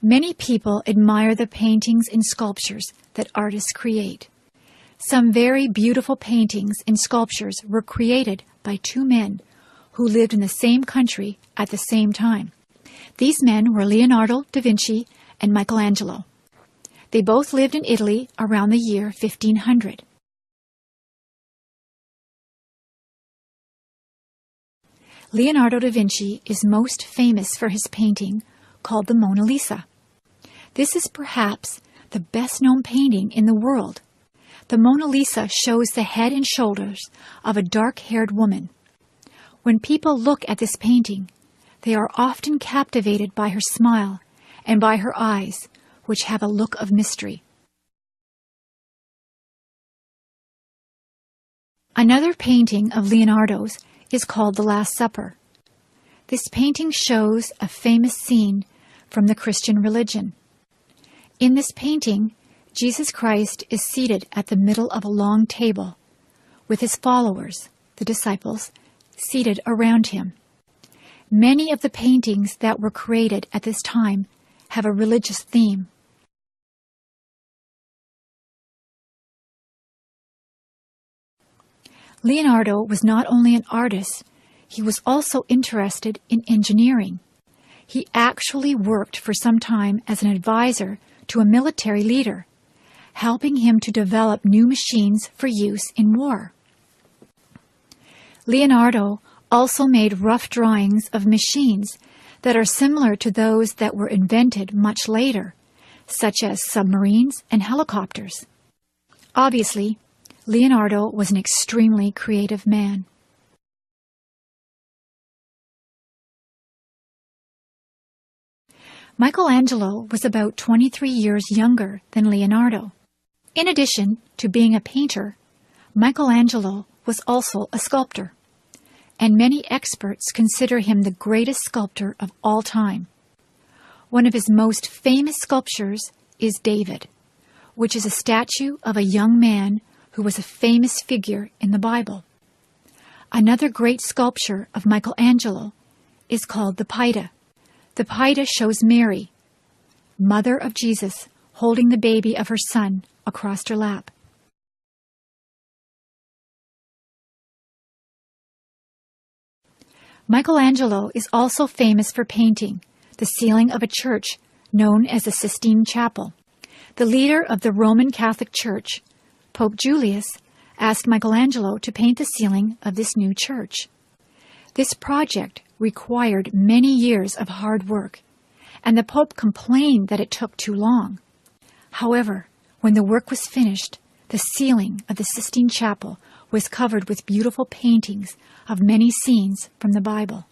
Many people admire the paintings and sculptures that artists create. Some very beautiful paintings and sculptures were created by two men who lived in the same country at the same time. These men were Leonardo da Vinci and Michelangelo. They both lived in Italy around the year 1500. Leonardo da Vinci is most famous for his painting called the Mona Lisa. This is perhaps the best-known painting in the world. The Mona Lisa shows the head and shoulders of a dark-haired woman. When people look at this painting, they are often captivated by her smile and by her eyes, which have a look of mystery. Another painting of Leonardo's is called The Last Supper. This painting shows a famous scene from the Christian religion. In this painting, Jesus Christ is seated at the middle of a long table, with his followers, the disciples, seated around him. Many of the paintings that were created at this time have a religious theme. Leonardo was not only an artist, he was also interested in engineering. He actually worked for some time as an advisor to a military leader, helping him to develop new machines for use in war. Leonardo also made rough drawings of machines that are similar to those that were invented much later, such as submarines and helicopters. Obviously, Leonardo was an extremely creative man. Michelangelo was about 23 years younger than Leonardo. In addition to being a painter, Michelangelo was also a sculptor, and many experts consider him the greatest sculptor of all time. One of his most famous sculptures is David, which is a statue of a young man who was a famous figure in the Bible. Another great sculpture of Michelangelo is called the Pieta. The Pieta shows Mary, mother of Jesus, holding the baby of her son across her lap. Michelangelo is also famous for painting the ceiling of a church known as the Sistine Chapel. The leader of the Roman Catholic Church, Pope Julius, asked Michelangelo to paint the ceiling of this new church. This project required many years of hard work, and the Pope complained that it took too long. However, when the work was finished, the ceiling of the Sistine Chapel was covered with beautiful paintings of many scenes from the Bible.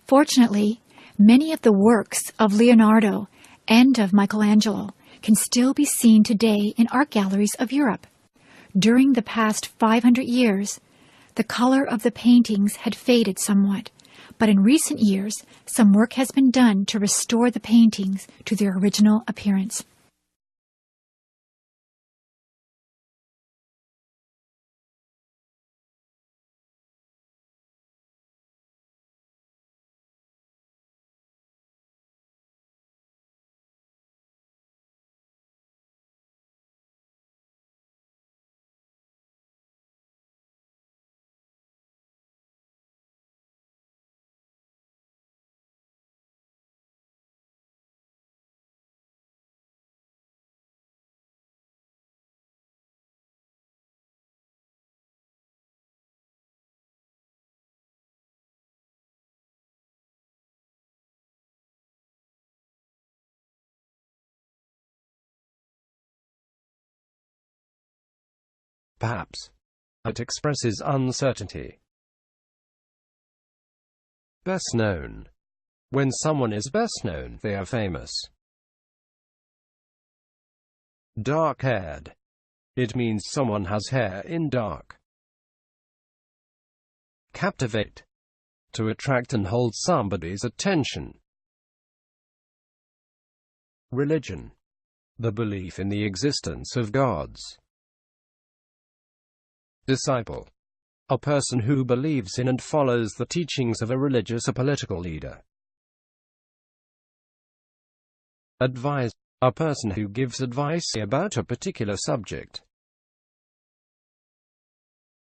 Fortunately, many of the works of Leonardo and of Michelangelo can still be seen today in art galleries of Europe. During the past 500 years, the color of the paintings had faded somewhat, but in recent years, some work has been done to restore the paintings to their original appearance. Perhaps. It expresses uncertainty. Best known. When someone is best known, they are famous. Dark-haired. It means someone has hair in dark. Captivate. To attract and hold somebody's attention. Religion. The belief in the existence of gods. Disciple. a person who believes in and follows the teachings of a religious or political leader. Advise, a person who gives advice about a particular subject.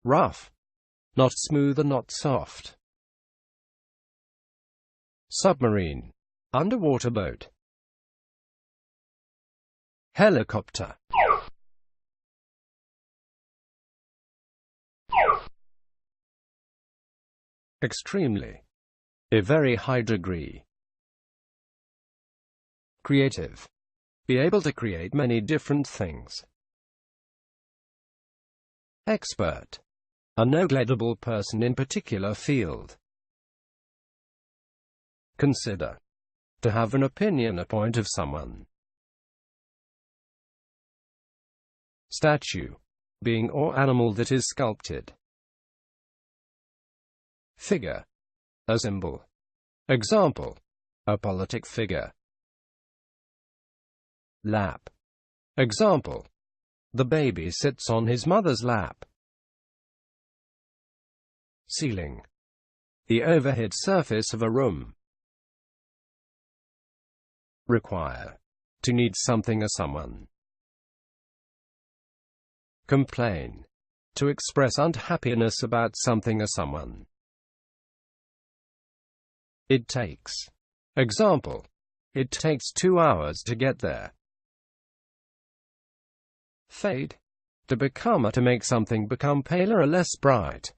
Rough, not smooth and not soft. Submarine, underwater boat. Helicopter. Extremely, a very high degree. Creative, be able to create many different things. Expert, a knowledgeable person in particular field. Consider, to have an opinion, a point of someone. Statue, being or animal that is sculpted. Figure, a symbol. Example, a politic figure. Lap. Example, the baby sits on his mother's lap. Ceiling, the overhead surface of a room. Require, to need something or someone. Complain, to express unhappiness about something or someone. It takes. Example, it takes 2 hours to get there. Fade, to become or to make something become paler or less bright.